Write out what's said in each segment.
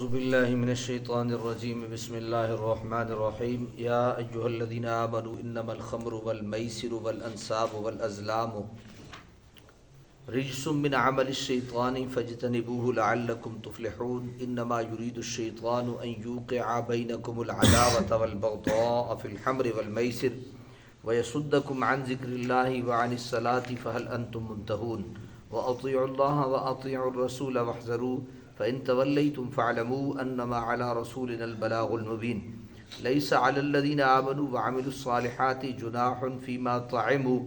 اعوذ باللہ من الشیطان الرجیم بسم اللہ الرحمن الرحیم یا ایہا الذین آمنوا انما الخمر والمیسر والانصاب والازلام رجس من عمل الشیطان فاجتنبوه لعلکم تفلحون انما یرید الشیطان ان یوقع بینکم العداوة والبغضاء فی الخمر والمیسر ویصدکم عن ذکر اللہ وعن الصلاة فهل انتم منتہون واطیعوا اللہ واطیعوا الرسول واحذروا فإن توليتم فاعلموا أنما على رسولنا البلاغ المبين ليس على الذين آمنوا وعملوا الصالحات جناح فيما طعموا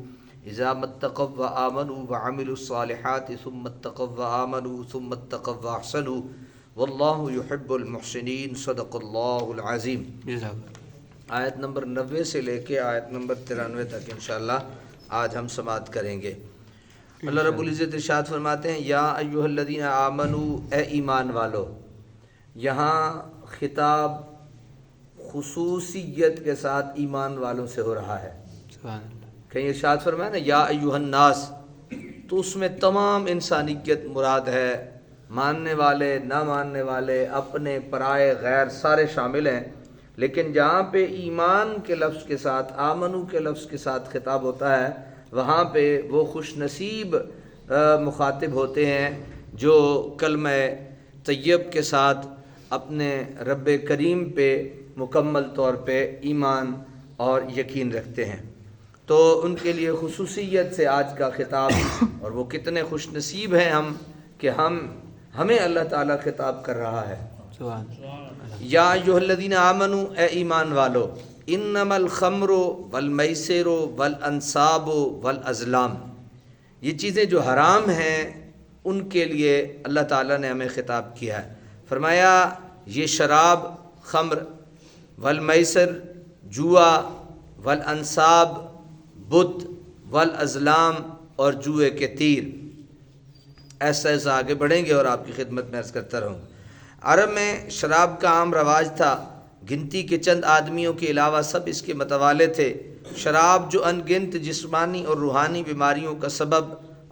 إذا ما اتقوا وآمنوا وعملوا الصالحات ثم اتقوا وآمنوا ثم اتقوا وأحسنوا والله يحب المحسنين صدق الله العظيم. آیت نمبر 90 سے لے کے آیت نمبر 93 تک انشاءاللہ آج ہم سماعت کریں گے. اللہ رب العزت ارشاد فرماتے ہیں یا ایھا الذین آمنوا، اے ایمان والو. یہاں خطاب خصوصیت کے ساتھ ایمان والوں سے ہو رہا ہے. کہیں ارشاد فرمایا نا یا ایھا الناس، تو اس میں تمام انسانیت مراد ہے. ماننے والے، نہ ماننے والے، اپنے پرائے غیر سارے شامل ہیں. لیکن جہاں پہ ایمان کے لفظ کے ساتھ، آمنو کے لفظ کے ساتھ خطاب ہوتا ہے، وہاں پہ وہ خوش نصیب مخاطب ہوتے ہیں جو کلمہ طیب کے ساتھ اپنے رب کریم پہ مکمل طور پہ ایمان اور یقین رکھتے ہیں. تو ان کے لیے خصوصیت سے آج کا خطاب، اور وہ کتنے خوش نصیب ہیں ہم کہ ہمیں اللہ تعالیٰ خطاب کر رہا ہے. یا ایھا الذین آمنوا، اے ایمان والو. انما الخمر والمیسر والانصاب والازلام، یہ چیزیں جو حرام ہیں ان کے لیے اللہ تعالیٰ نے ہمیں خطاب کیا ہے. فرمایا یہ شراب، خمر، والمیسر جوا، والانصاب بت، والازلام اور جوئے کے تیر. ایسا ایسا آگے بڑھیں گے اور آپ کی خدمت میں عرض کرتا رہوں. عرب میں شراب کا عام رواج تھا. گنتی کے چند آدمیوں کے علاوہ سب اس کے متوالے تھے. شراب جو ان گنت جسمانی اور روحانی بیماریوں کا سبب،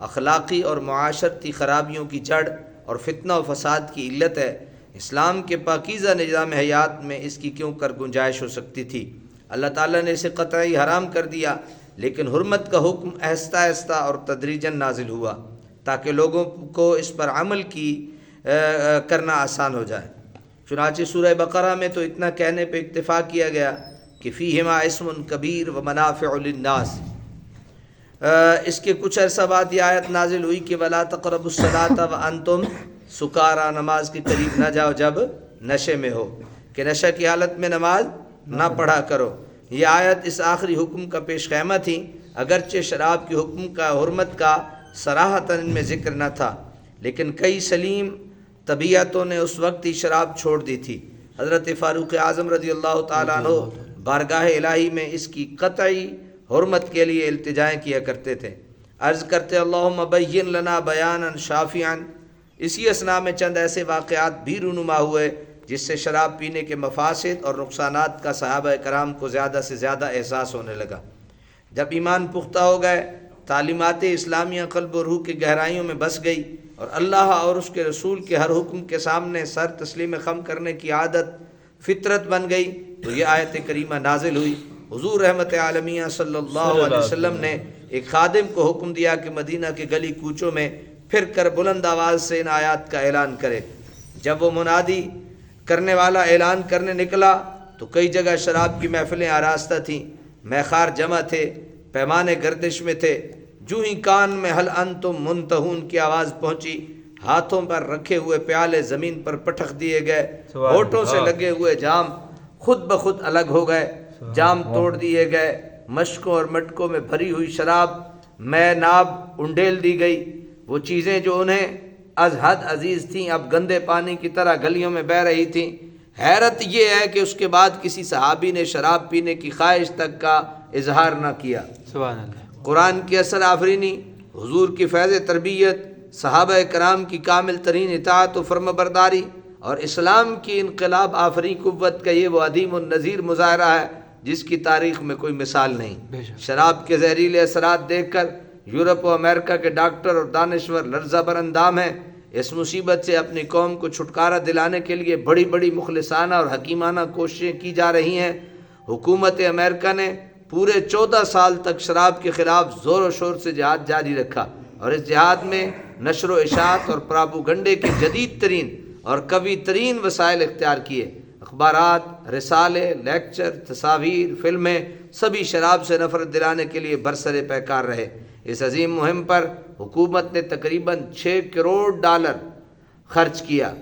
اخلاقی اور معاشرتی خرابیوں کی جڑ اور فتنہ و فساد کی علت ہے، اسلام کے پاکیزہ نظام حیات میں اس کی کیوں کر گنجائش ہو سکتی تھی؟ اللہ تعالیٰ نے اسے قطعی حرام کر دیا، لیکن حرمت کا حکم آہستہ آہستہ اور تدریجاً نازل ہوا تاکہ لوگوں کو اس پر عمل کرنا آسان ہو جائے. چنانچہ سورہ بقرہ میں تو اتنا کہنے پہ اکتفا کیا گیا کہ فیہما اسم کبیر و منافع للناس. اس کے کچھ عرصہ بعد یہ آیت نازل ہوئی کہ ولا تقربوا الصلاۃ وانتم سکارا، نماز کے قریب نہ جاؤ جب نشے میں ہو، کہ نشہ کی حالت میں نماز نہ پڑھا کرو. یہ آیت اس آخری حکم کا پیش خیمہ تھی، اگرچہ شراب کے حکم کا، حرمت کا صراحتاً ان میں ذکر نہ تھا، لیکن کئی سلیم طبیعتوں نے اس وقت ہی شراب چھوڑ دی تھی. حضرت فاروق اعظم رضی اللہ تعالیٰ عنہ بارگاہ الہی میں اس کی قطعی حرمت کے لیے التجائیں کیا کرتے تھے. عرض کرتے اللہم بین لنا بیانا شافعا. اسی اثناء میں چند ایسے واقعات بھی رونما ہوئے جس سے شراب پینے کے مفاسد اور نقصانات کا صحابہ کرام کو زیادہ سے زیادہ احساس ہونے لگا. جب ایمان پختہ ہو گئے، تعلیمات اسلامیہ قلب و روح کی گہرائیوں میں بس گئی اور اللہ اور اس کے رسول کے ہر حکم کے سامنے سر تسلیم خم کرنے کی عادت فطرت بن گئی، تو یہ آیت کریمہ نازل ہوئی. حضور رحمت عالمیہ صلی اللہ علیہ وسلم نے ایک خادم کو حکم دیا کہ مدینہ کے گلی کوچوں میں پھر کر بلند آواز سے ان آیات کا اعلان کرے. جب وہ منادی کرنے والا اعلان کرنے نکلا تو کئی جگہ شراب کی محفلیں آراستہ تھیں، میخار جمع تھے، پیمانے گردش میں تھے. جو ہی کان میں حل انتم منتہون کی آواز پہنچی، ہاتھوں پر رکھے ہوئے پیالے زمین پر پٹخ دیے گئے، ہونٹوں سے لگے ہوئے جام خود بخود الگ ہو گئے، جام توڑ دیے گئے، مشکوں اور مٹکوں میں بھری ہوئی شراب میں ناب انڈیل دی گئی. وہ چیزیں جو انہیں از حد عزیز تھیں اب گندے پانی کی طرح گلیوں میں بہہ رہی تھیں. حیرت یہ ہے کہ اس کے بعد کسی صحابی نے شراب پینے کی خواہش تک کا اظہار نہ کیا. سبحان اللہ. قرآن کی اثر آفرینی، حضور کی فیض تربیت، صحابہ کرام کی کامل ترین اطاعت و فرما برداری اور اسلام کی انقلاب آفرین قوت کا یہ وہ عدیم النظیر مظاہرہ ہے جس کی تاریخ میں کوئی مثال نہیں. شراب کے زہریلے اثرات دیکھ کر یورپ و امریکہ کے ڈاکٹر اور دانشور لرزہ بر اندام ہیں. اس مصیبت سے اپنی قوم کو چھٹکارا دلانے کے لیے بڑی بڑی مخلصانہ اور حکیمانہ کوششیں کی جا رہی ہیں۔ حکومت امریکہ نے پورے 14 سال تک شراب کے خلاف زور و شور سے جہاد جاری رکھا، اور اس جہاد میں نشر و اشاعت اور پراپوگنڈے کے جدید ترین اور قوی ترین وسائل اختیار کیے۔ اخبارات، رسالے، لیکچر، تصاویر، فلمیں سبھی شراب سے نفرت دلانے کے لیے برسر پیکار رہے۔ اس عظیم مہم پر حکومت نے تقریباً $6 کروڑ خرچ کیا،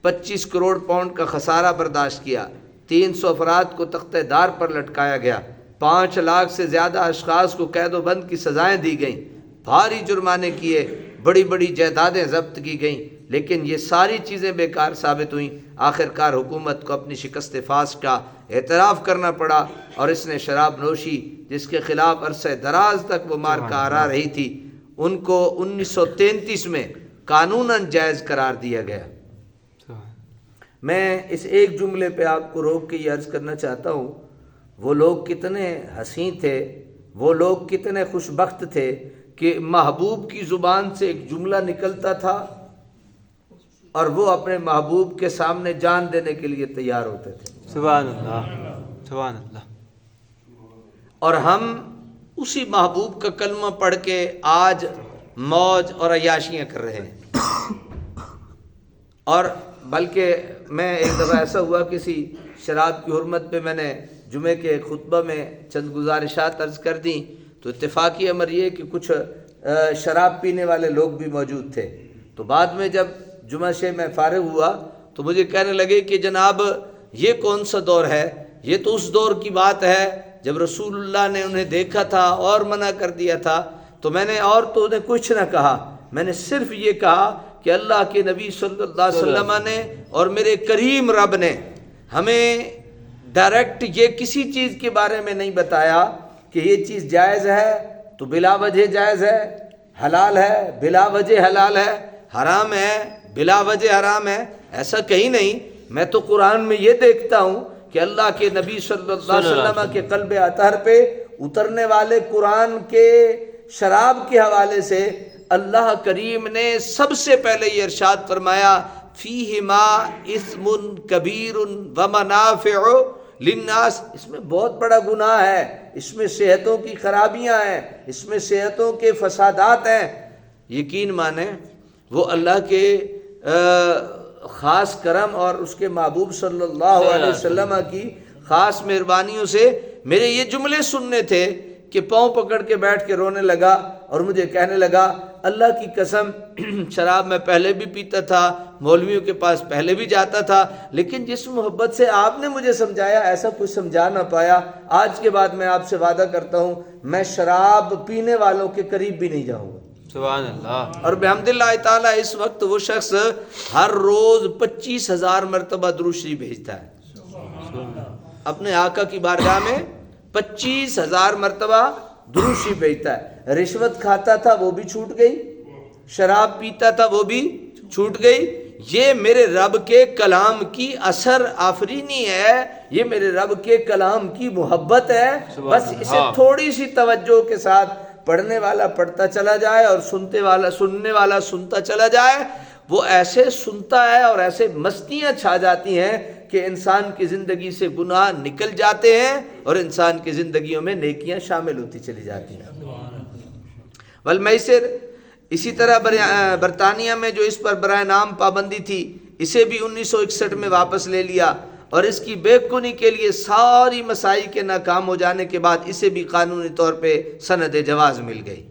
25 کروڑ پاؤنڈ کا خسارہ برداشت کیا، 300 افراد کو تختہ دار پر لٹکایا گیا، 5 لاکھ سے زیادہ اشخاص کو قید و بند کی سزائیں دی گئیں، بھاری جرمانے کیے، بڑی بڑی جائیدادیں ضبط کی گئیں، لیکن یہ ساری چیزیں بیکار ثابت ہوئیں۔ آخرکار حکومت کو اپنی شکست فاسق کا اعتراف کرنا پڑا، اور اس نے شراب نوشی جس کے خلاف عرصہ دراز تک وہ مارکہ آرا رہی تھی، ان کو 1933 میں قانوناً جائز قرار دیا گیا۔ میں اس ایک جملے پہ آپ کو روک کے یہ عرض کرنا چاہتا ہوں، وہ لوگ کتنے حسین تھے، وہ لوگ کتنے خوش بخت تھے کہ محبوب کی زبان سے ایک جملہ نکلتا تھا اور وہ اپنے محبوب کے سامنے جان دینے کے لیے تیار ہوتے تھے۔ سبحان اللہ، سبحان اللہ۔ اور ہم اسی محبوب کا کلمہ پڑھ کے آج موج اور عیاشیاں کر رہے ہیں۔ اور بلکہ میں ایک دفعہ ایسا ہوا، کسی شراب کی حرمت پہ میں نے جمعے کے خطبہ میں چند گزارشات عرض کر دیں، تو اتفاقی امر یہ کہ کچھ شراب پینے والے لوگ بھی موجود تھے۔ تو بعد میں جب جمعہ سے میں فارغ ہوا تو مجھے کہنے لگے کہ جناب یہ کون سا دور ہے، یہ تو اس دور کی بات ہے جب رسول اللہ نے انہیں دیکھا تھا اور منع کر دیا تھا۔ تو میں نے اور تو انہیں کچھ نہ کہا، میں نے صرف یہ کہا کہ اللہ کے نبی صلی اللہ علیہ وسلم نے اور میرے کریم رب نے ہمیں ڈائریکٹ یہ کسی چیز کے بارے میں نہیں بتایا کہ یہ چیز جائز ہے تو بلا وجہ جائز ہے، حلال ہے بلا وجہ حلال ہے، حرام ہے بلا وجہ حرام ہے، ایسا کہیں نہیں۔ میں تو قرآن میں یہ دیکھتا ہوں کہ اللہ کے نبی صلی اللہ علیہ وسلم کے قلب اطہر پہ اترنے والے قرآن کے شراب کے حوالے سے اللہ کریم نے سب سے پہلے یہ ارشاد فرمایا، فیہما اثم کبیر ومنافع للناس، اس میں بہت بڑا گناہ ہے، اس میں صحتوں کی خرابیاں ہیں، اس میں صحتوں کے فسادات ہیں۔ یقین مانیں وہ اللہ کے خاص کرم اور اس کے محبوب صلی اللہ علیہ وسلم کی خاص مہربانیوں سے میرے یہ جملے سننے تھے کہ پاؤں پکڑ کے بیٹھ کے رونے لگا اور مجھے کہنے لگا اللہ کی قسم شراب میں پہلے بھی پیتا تھا، مولویوں کے پاس پہلے بھی جاتا تھا، لیکن جس محبت سے آپ نے مجھے سمجھایا ایسا کچھ سمجھا نہ پایا۔ آج کے بعد میں آپ سے وعدہ کرتا ہوں میں شراب پینے والوں کے قریب بھی نہیں جاؤں گا۔ سبحان اللہ۔ اور بحمد اللہ تعالیٰ اس وقت وہ شخص ہر روز 25,000 مرتبہ درود شریف بھیجتا ہے اپنے آقا کی بارگاہ میں، 25,000 مرتبہ درود شریف بھیجتا ہے۔ رشوت کھاتا تھا وہ بھی چھوٹ گئی، شراب پیتا تھا وہ بھی چھوٹ گئی۔ یہ میرے رب کے کلام کی اثر آفرینی ہے، یہ میرے رب کے کلام کی محبت ہے۔ بس اسے تھوڑی سی توجہ کے ساتھ پڑھنے والا پڑھتا چلا جائے اور سننے والا سنتا چلا جائے، وہ ایسے سنتا ہے اور ایسے مستیاں چھا جاتی ہیں کہ انسان کی زندگی سے گناہ نکل جاتے ہیں اور انسان کی زندگیوں میں نیکیاں شامل ہوتی چلی جاتی ہیں۔ والمیسر، اسی طرح برطانیہ میں جو اس پر برائے نام پابندی تھی اسے بھی 1961 میں واپس لے لیا، اور اس کی بے کنی کے لیے ساری مسائی کے ناکام ہو جانے کے بعد اسے بھی قانونی طور پہ سند جواز مل گئی۔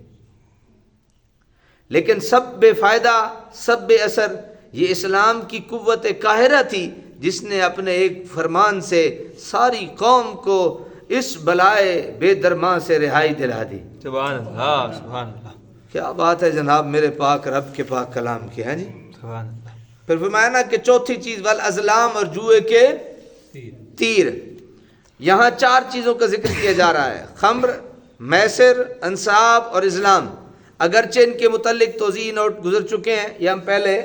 لیکن سب بے فائدہ، سب بے اثر، یہ اسلام کی قوت قاہرہ تھی جس نے اپنے ایک فرمان سے ساری قوم کو اس بلائے بے درماں سے رہائی دلا دی۔ سبحان اللہ، سبحان اللہ۔ کیا بات ہے جناب میرے پاک رب کے پاک کلام کی، ہیں جی۔ سبحان اللہ۔ پھر فرمایا نا کہ چوتھی چیز والازلام، اور جوئے کے تیر۔ یہاں 4 چیزوں کا ذکر کیا جا رہا ہے، خمر، میسر، انصاب اور ازلام۔ اگرچہ ان کے متعلق توضیح نوٹ گزر چکے ہیں، یہ ہم پہلے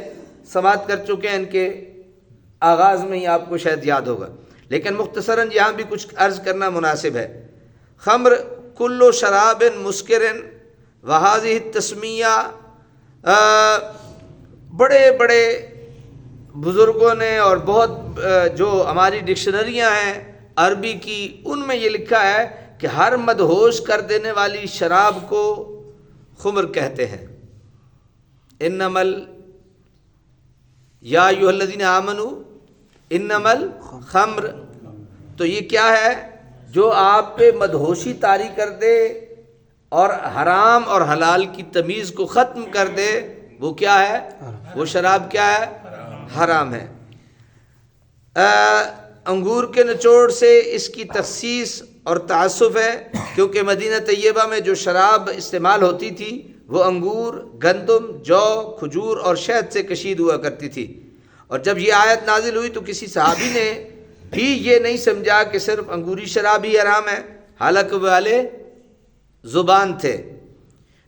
سماعت کر چکے ہیں، ان کے آغاز میں ہی آپ کو شاید یاد ہوگا، لیکن مختصراً یہاں بھی کچھ عرض کرنا مناسب ہے۔ خمر کل شراب مسکر وہذہ التسمیہ بڑے بڑے بزرگوں نے اور بہت جو ہماری ڈکشنریاں ہیں عربی کی، ان میں یہ لکھا ہے کہ ہر مدہوش کر دینے والی شراب کو خمر کہتے ہیں۔ انمل یا ایھا الذین آمنوا انمل خمر، تو یہ کیا ہے؟ جو آپ پہ مدہوشی طاری کر دے اور حرام اور حلال کی تمیز کو ختم کر دے، وہ کیا ہے؟ وہ شراب کیا ہے؟ حرام ہے۔ انگور کے نچوڑ سے اس کی تخصیص اور تعصف ہے، کیونکہ مدینہ طیبہ میں جو شراب استعمال ہوتی تھی وہ انگور، گندم، جو، کھجور اور شہد سے کشید ہوا کرتی تھی۔ اور جب یہ آیت نازل ہوئی تو کسی صحابی نے بھی یہ نہیں سمجھا کہ صرف انگوری شراب ہی حرام ہے، حالانکہ وہ والے زبان تھے۔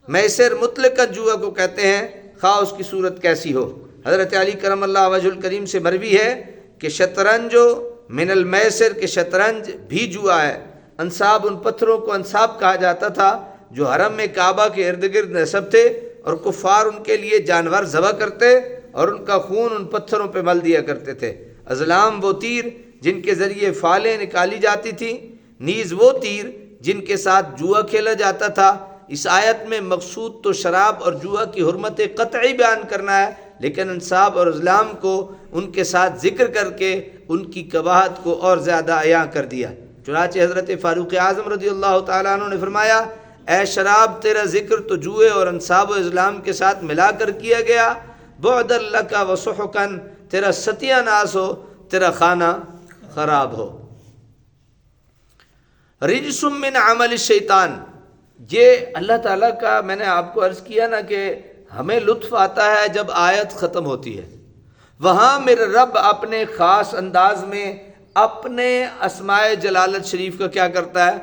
میسر مطلقاً جوا کو کہتے ہیں، خواہ اس کی صورت کیسی ہو۔ حضرت علی کرم اللہ وجہ الکریم سے مروی ہے کہ شطرنج من المیسر، کے شطرنج بھی جوا ہے۔ انصاب، ان پتھروں کو انصاب کہا جاتا تھا جو حرم میں کعبہ کے ارد گرد نصب تھے، اور کفار ان کے لیے جانور ذبح کرتے اور ان کا خون ان پتھروں پہ مل دیا کرتے تھے۔ ازلام وہ تیر جن کے ذریعے فالیں نکالی جاتی تھیں، نیز وہ تیر جن کے ساتھ جوا کھیلا جاتا تھا۔ اس آیت میں مقصود تو شراب اور جوا کی حرمت قطعی بیان کرنا ہے، لیکن انصاب اور ازلام کو ان کے ساتھ ذکر کر کے ان کی قباحت کو اور زیادہ عیاں کر دیا۔ چنانچہ حضرت فاروق اعظم رضی اللہ تعالیٰ عنہ نے فرمایا، اے شراب، تیرا ذکر تو جوئے اور انصاب و ازلام کے ساتھ ملا کر کیا گیا۔ بعدا لک و سحقا، تیرا ستیہ ناس ہو، تیرا کھانا خراب ہو۔ رجس من عمل الشیطان، یہ اللہ تعالیٰ کا، میں نے آپ کو عرض کیا نا کہ ہمیں لطف آتا ہے جب آیت ختم ہوتی ہے، وہاں میرے رب اپنے خاص انداز میں اپنے اسماء جلالت شریف کا کیا کرتا ہے؟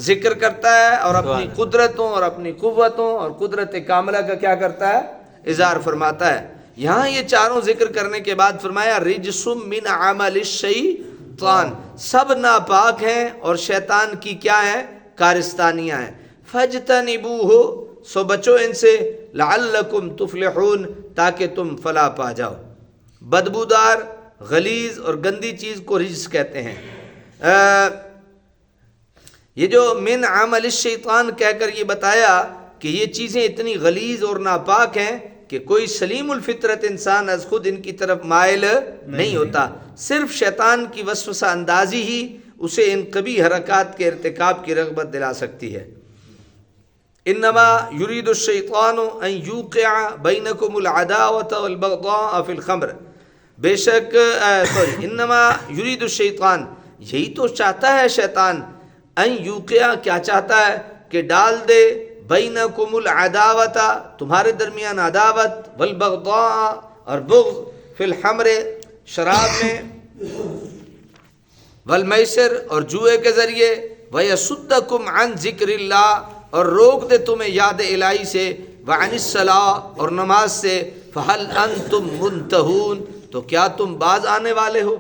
ذکر کرتا ہے، اور اپنی قدرتوں اور اپنی قوتوں اور قدرت کاملہ کا کیا کرتا ہے؟ اظہار فرماتا ہے۔ یہاں یہ چاروں ذکر کرنے کے بعد فرمایا رجس من عمل الشیطان، سب ناپاک ہیں اور شیطان کی کیا ہیں؟ کارستانیاں ہیں۔ فاجتنبوہ، سو بچو ان سے، لعلکم تفلحون، تاکہ تم فلاح پا جاؤ۔ بدبودار، غلیظ اور گندی چیز کو رجس کہتے ہیں۔ یہ جو من عمل الشیطان کہہ کر یہ بتایا کہ یہ چیزیں اتنی غلیظ اور ناپاک ہیں کہ کوئی سلیم الفطرت انسان از خود ان کی طرف مائل نہیں ہوتا، صرف شیطان کی وسوسہ اندازی ہی اسے ان قبیح حرکات کے ارتکاب کی رغبت دلا سکتی ہے۔ انما یرید الشیطان ان یوقع بینکم العداوۃ والبغضاء فی الخمر، بے شک انما یرید الشیطان، یہی تو چاہتا ہے شیطان، ان یوقع، کیا چاہتا ہے؟ کہ ڈال دے، بینکم العداوۃ، تمہارے درمیان عداوت، والبغضاء اور بغض، فی الخمر، شراب میں، والمیسر اور جوئے کے ذریعے، ویصدکم عن ذکر اللہ، اور روک دے تمہیں یاد الہی سے، وعن الصلاۃ، اور نماز سے، فہل انتم منتہون، تو کیا تم باز آنے والے ہو؟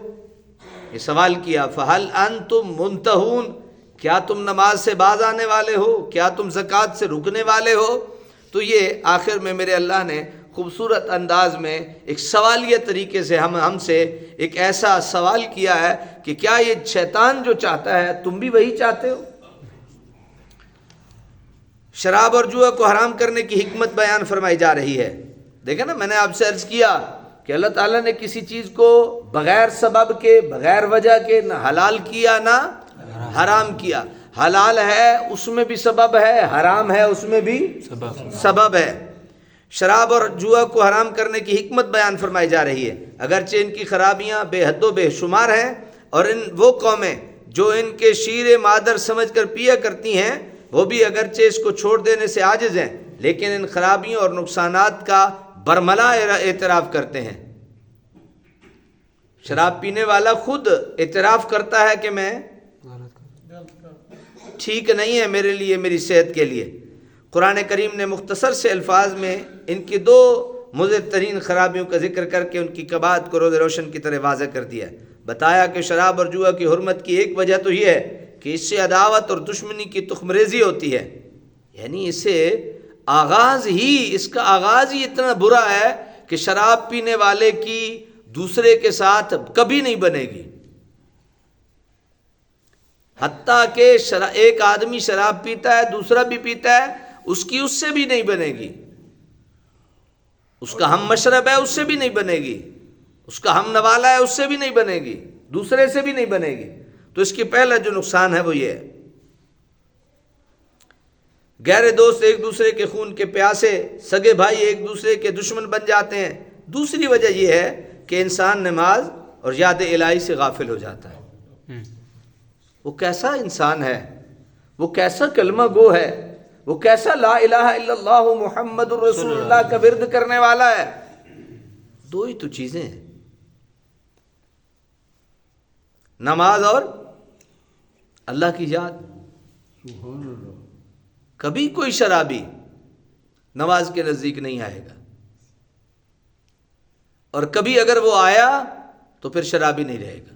یہ سوال کیا، فہل انتم منتہون، کیا تم نماز سے باز آنے والے ہو؟ کیا تم زکوٰۃ سے رکنے والے ہو؟ تو یہ آخر میں میرے اللہ نے خوبصورت انداز میں ایک سوالیہ طریقے سے ہم سے ایک ایسا سوال کیا ہے کہ کیا یہ شیطان جو چاہتا ہے تم بھی وہی چاہتے ہو؟ شراب اور جوا کو حرام کرنے کی حکمت بیان فرمائی جا رہی ہے۔ دیکھیں نا، میں نے آپ سے عرض کیا کہ اللہ تعالیٰ نے کسی چیز کو بغیر سبب کے، بغیر وجہ کے نہ حلال کیا نہ حرام کیا۔ حلال ہے اس میں بھی سبب ہے، حرام ہے اس میں بھی سبب ہے۔ شراب اور جوا کو حرام کرنے کی حکمت بیان فرمائی جا رہی ہے، اگرچہ ان کی خرابیاں بے حد و بے شمار ہیں، اور وہ قومیں جو ان کے شیر مادر سمجھ کر پیا کرتی ہیں وہ بھی اگرچہ اس کو چھوڑ دینے سے عاجز ہیں، لیکن ان خرابیوں اور نقصانات کا برملا اعتراف کرتے ہیں۔ شراب پینے والا خود اعتراف کرتا ہے کہ میں ٹھیک نہیں ہے میرے لیے، میری صحت کے لیے۔ قرآن کریم نے مختصر سے الفاظ میں ان کی دو مضر ترین خرابیوں کا ذکر کر کے ان کی قباحت کو روز روشن کی طرح واضح کر دیا ہے۔ بتایا کہ شراب اور جوا کی حرمت کی ایک وجہ تو یہ ہے کہ اس سے عداوت اور دشمنی کی تخم ریزی ہوتی ہے، یعنی اس کا آغاز ہی اتنا برا ہے کہ شراب پینے والے کی دوسرے کے ساتھ کبھی نہیں بنے گی، حتیٰ کہ ایک آدمی شراب پیتا ہے، دوسرا بھی پیتا ہے، اس کی اس سے بھی نہیں بنے گی، اس کا ہم مشرب ہے اس سے بھی نہیں بنے گی، اس کا ہم نوالا ہے اس سے بھی نہیں بنے گی، دوسرے سے بھی نہیں بنے گی۔ تو اس کی پہلا جو نقصان ہے وہ یہ ہے، گہرے دوست ایک دوسرے کے خون کے پیاسے، سگے بھائی ایک دوسرے کے دشمن بن جاتے ہیں۔ دوسری وجہ یہ ہے کہ انسان نماز اور یاد الہی سے غافل ہو جاتا ہے۔ وہ کیسا انسان ہے، وہ کیسا کلمہ گو ہے، وہ کیسا لا الہ الا اللہ محمد الرسول اللہ کا ورد کرنے والا ہے۔ دو ہی تو چیزیں ہیں، نماز اور اللہ کی یاد۔ کبھی کوئی شرابی نماز کے نزدیک نہیں آئے گا، اور کبھی اگر وہ آیا تو پھر شرابی نہیں رہے گا۔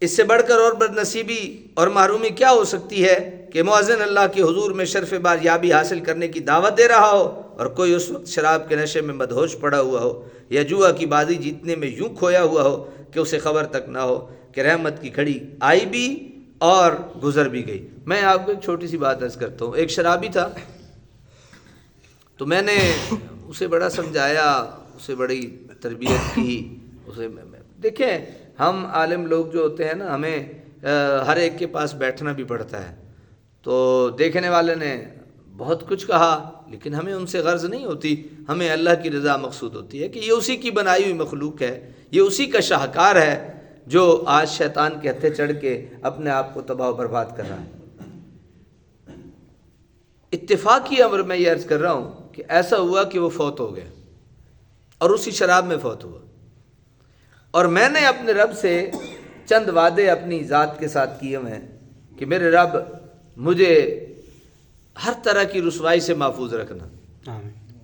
اس سے بڑھ کر اور بد نصیبی اور محرومی کیا ہو سکتی ہے کہ مؤذن اللہ کے حضور میں شرف باریابی حاصل کرنے کی دعوت دے رہا ہو اور کوئی اس وقت شراب کے نشے میں مدہوش پڑا ہوا ہو یا جوا کی بازی جیتنے میں یوں کھویا ہوا ہو کہ اسے خبر تک نہ ہو کہ رحمت کی گھڑی آئی بھی اور گزر بھی گئی۔ میں آپ کو ایک چھوٹی سی بات عرض کرتا ہوں۔ ایک شرابی تھا، تو میں نے اسے بڑا سمجھایا، اسے بڑی تربیت کی، اسے دیکھیں ہم عالم لوگ جو ہوتے ہیں نا، ہمیں ہر ایک کے پاس بیٹھنا بھی پڑتا ہے، تو دیکھنے والے نے بہت کچھ کہا لیکن ہمیں ان سے غرض نہیں ہوتی، ہمیں اللہ کی رضا مقصود ہوتی ہے کہ یہ اسی کی بنائی ہوئی مخلوق ہے، یہ اسی کا شاہکار ہے جو آج شیطان کے ہتھے چڑھ کے اپنے آپ کو تباہ و برباد کر رہا ہے۔ اتفاقی امر میں یہ عرض کر رہا ہوں کہ ایسا ہوا کہ وہ فوت ہو گیا اور اسی شراب میں فوت ہوا، اور میں نے اپنے رب سے چند وعدے اپنی ذات کے ساتھ کیے ہیں کہ میرے رب مجھے ہر طرح کی رسوائی سے محفوظ رکھنا۔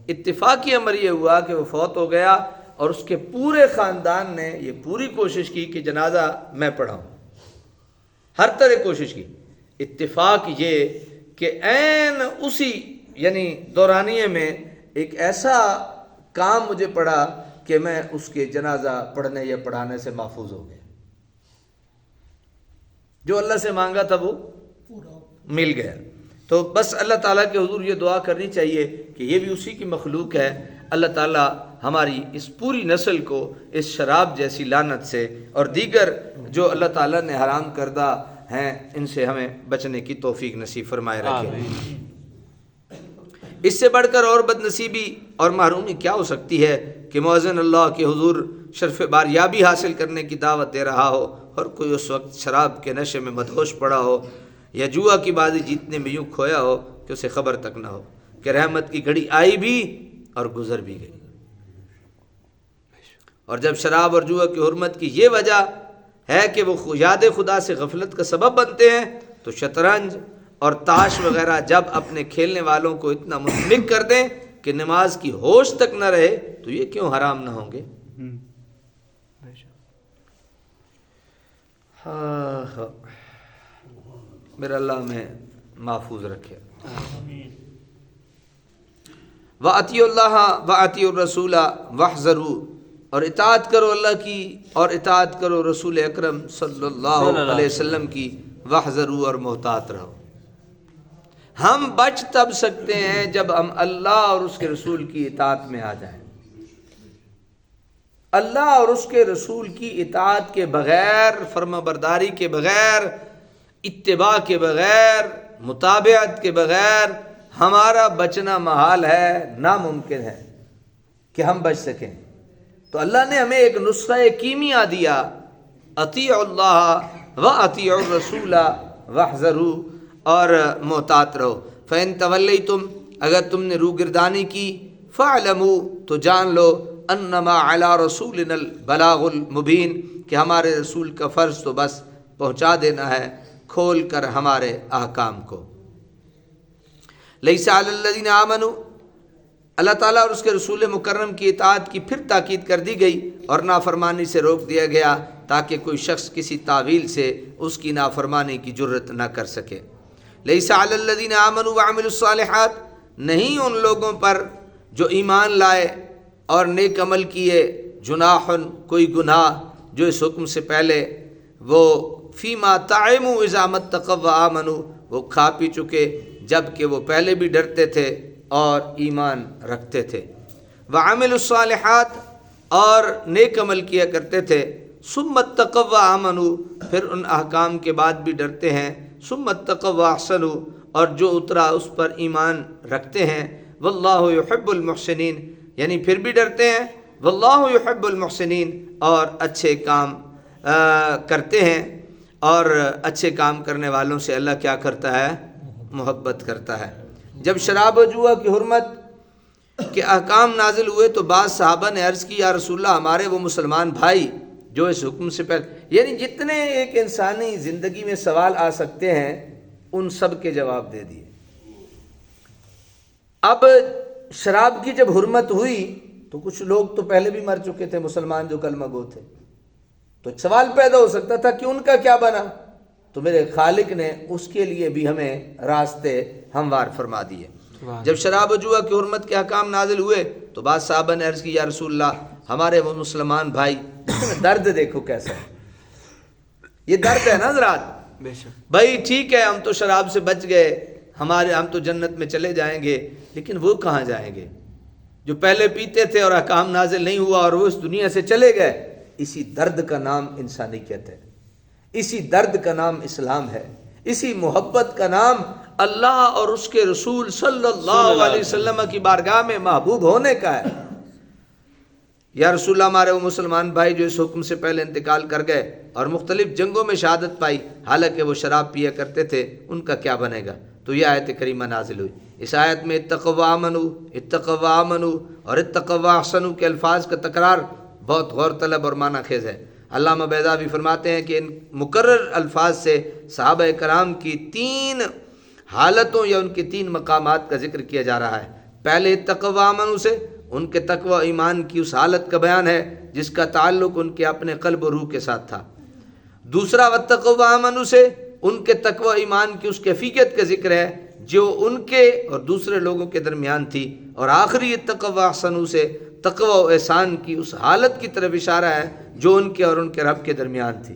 اتفاقی امر یہ ہوا کہ وہ فوت ہو گیا اور اس کے پورے خاندان نے یہ پوری کوشش کی کہ جنازہ میں پڑھاؤں، ہر طرح کوشش کی۔ اتفاق یہ کہ عین اسی یعنی دورانیے میں ایک ایسا کام مجھے پڑا کہ میں اس کے جنازہ پڑھنے یا پڑھانے سے محفوظ ہو گیا۔ جو اللہ سے مانگا تھا وہ مل گیا۔ تو بس اللہ تعالیٰ کے حضور یہ دعا کرنی چاہیے کہ یہ بھی اسی کی مخلوق ہے، اللہ تعالیٰ ہماری اس پوری نسل کو اس شراب جیسی لعنت سے اور دیگر جو اللہ تعالیٰ نے حرام کردہ ہیں ان سے ہمیں بچنے کی توفیق نصیب فرمائے رکھے۔ اس سے بڑھ کر اور بد نصیبی اور محرومی کیا ہو سکتی ہے کہ مؤذن اللہ کے حضور شرف باریابی حاصل کرنے کی دعوت دے رہا ہو اور کوئی اس وقت شراب کے نشے میں مدہوش پڑا ہو یا جوا کی بازی جیتنے میں یوں کھویا ہو کہ اسے خبر تک نہ ہو کہ رحمت کی گھڑی آئی بھی اور گزر بھی گئی۔ اور جب شراب اور جوا کی حرمت کی یہ وجہ ہے کہ وہ یاد خدا سے غفلت کا سبب بنتے ہیں، تو شطرنج اور تاش وغیرہ جب اپنے کھیلنے والوں کو اتنا منہمک کر دیں کہ نماز کی ہوش تک نہ رہے تو یہ کیوں حرام نہ ہوں گے؟ ہاں میرا اللہ میں محفوظ رکھے۔ وَأَطِيعُوا اللَّهَ وَأَطِيعُوا الرَّسُولَ وَاحْذَرُوا، اور اطاعت کرو اللہ کی اور اطاعت کرو رسول اکرم صلی اللہ علیہ وسلم کی، وَاحْذَرُوا، اور محتاط رہو۔ ہم بچ تب سکتے ہیں جب ہم اللہ اور اس کے رسول کی اطاعت میں آ جائیں۔ اللہ اور اس کے رسول کی اطاعت کے بغیر، فرما برداری کے بغیر، اتباع کے بغیر، متابعت کے بغیر ہمارا بچنا محال ہے، ناممکن ہے کہ ہم بچ سکیں۔ تو اللہ نے ہمیں ایک نسخہ کیمیا دیا، اطیعوا اللہ واطیعوا الرسول واحذروا، اور محتاط رہو۔ فإن تولیتم، اگر تم نے روگردانی کی، فاعلموا، تو جان لو، انما علی رسولنا البلاغ المبین، کہ ہمارے رسول کا فرض تو بس پہنچا دینا ہے کھول کر ہمارے احکام کو۔ لیس علی الذین آمنوا، اللہ تعالیٰ اور اس کے رسول مکرم کی اطاعت کی پھر تاکید کر دی گئی اور نافرمانی سے روک دیا گیا تاکہ کوئی شخص کسی تعویل سے اس کی نافرمانی کی جرت نہ کر سکے۔ لیس علی الذین آمنوا وعملوا الصالحات، نہیں ان لوگوں پر جو ایمان لائے اور نیک عمل کیے، جناح کوئی گناہ جو اس حکم سے پہلے، وہ فیما طعموا اذا متقوا وآمنوا، وہ کھا پی چکے جب کہ وہ پہلے بھی ڈرتے تھے اور ایمان رکھتے تھے۔ وعملوا الصالحات، اور نیک عمل کیا کرتے تھے، ثم اتقوا وآمنوا، پھر ان احکام کے بعد بھی ڈرتے ہیں، ثم اتقوا واحسنوا، اور جو اترا اس پر ایمان رکھتے ہیں، واللہ یحب المحسنین، یعنی پھر بھی ڈرتے ہیں، واللہ یحب المحسنین، اور اچھے کام کرتے ہیں، اور اچھے کام کرنے والوں سے اللہ کیا کرتا ہے؟ محبت کرتا ہے۔ جب شراب و جوا کی حرمت کے احکام نازل ہوئے تو بعض صحابہ نے عرض کی، یا رسول اللہ، ہمارے وہ مسلمان بھائی جو اس حکم سے پہلے، یعنی جتنے ایک انسانی زندگی میں سوال آ سکتے ہیں ان سب کے جواب دے دیے۔ اب شراب کی جب حرمت ہوئی تو کچھ لوگ تو پہلے بھی مر چکے تھے مسلمان جو کلمہ گو تھے، تو سوال پیدا ہو سکتا تھا کہ ان کا کیا بنا؟ تو میرے خالق نے اس کے لیے بھی ہمیں راستے ہموار فرما دیے۔ جب شراب و جوا کی حرمت کے احکام نازل ہوئے تو بعض صحابہ نے عرض کی، یا رسول اللہ، ہمارے وہ مسلمان بھائی، درد دیکھو کیسا ہے، یہ درد ہے نا حضرات، بھائی ٹھیک ہے ہم تو شراب سے بچ گئے، ہم تو جنت میں چلے جائیں گے، لیکن وہ کہاں جائیں گے جو پہلے پیتے تھے اور احکام نازل نہیں ہوا اور وہ اس دنیا سے چلے گئے؟ اسی درد کا نام انسانیت ہے، اسی درد کا نام اسلام ہے، اسی محبت کا نام اللہ اور اس کے رسول صلی اللہ علیہ وسلم کی بارگاہ میں محبوب ہونے کا ہے۔ یا رسول اللہ، ہمارے وہ مسلمان بھائی جو اس حکم سے پہلے انتقال کر گئے اور مختلف جنگوں میں شہادت پائی، حالانکہ وہ شراب پیا کرتے تھے، ان کا کیا بنے گا؟ تو یہ آیت کریمہ نازل ہوئی۔ اس آیت میں اتقوا وآمنوا اور اتقوا واحسنوا کے الفاظ کا تکرار بہت غور طلب اور معنی خیز ہے۔ علامہ بیضاوی فرماتے ہیں کہ ان مکرر الفاظ سے صحابہ کرام کی 3 حالتوں یا ان کے 3 مقامات کا ذکر کیا جا رہا ہے۔ پہلے اتقوا وآمنوا سے ان کے تقوی ایمان کی اس حالت کا بیان ہے جس کا تعلق ان کے اپنے قلب و روح کے ساتھ تھا۔ دوسرا واتقوا وآمنوا سے ان کے تقوی ایمان کی اس کیفیت کا ذکر ہے جو ان کے اور دوسرے لوگوں کے درمیان تھی، اور آخری اتقوا واحسنوا سے تقوی و احسان کی اس حالت کی طرف اشارہ ہے جو ان کے اور ان کے رب کے درمیان تھی۔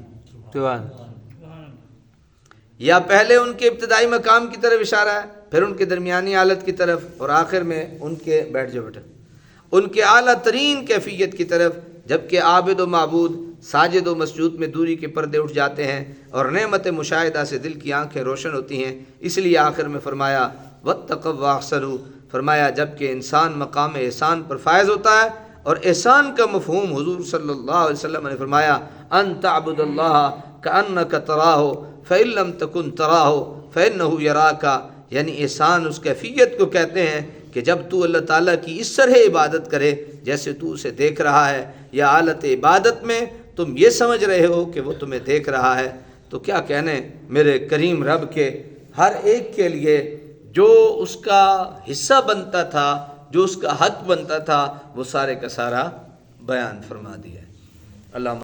یا پہلے ان کے ابتدائی مقام کی طرف اشارہ ہے، پھر ان کے درمیانی حالت کی طرف، اور آخر میں ان کے بیٹھ جاؤ بیٹا ان کے اعلیٰ ترین کیفیت کی طرف، جبکہ عابد و معبود ساجد و مسجود میں دوری کے پردے اٹھ جاتے ہیں اور نعمت مشاہدہ سے دل کی آنکھیں روشن ہوتی ہیں۔ اس لیے آخر میں فرمایا واتقوا واحسنوا، فرمایا جبکہ انسان مقام احسان پر فائز ہوتا ہے، اور احسان کا مفہوم حضور صلی اللہ علیہ وسلم نے فرمایا ان تعبد اللہ کأنک تراہ فإن لم تکن تراہ فإنہ یراک، یعنی احسان اس کیفیت کو کہتے ہیں کہ جب تو اللہ تعالیٰ کی اس طرح عبادت کرے جیسے تو اسے دیکھ رہا ہے، یا حالت عبادت میں تم یہ سمجھ رہے ہو کہ وہ تمہیں دیکھ رہا ہے۔ تو کیا کہنے میرے کریم رب کے ہر ایک کے لیے جو اس کا حصہ بنتا تھا، جو اس کا حق بنتا تھا، وہ سارے کا سارا بیان فرما دیا ہے۔ اللہ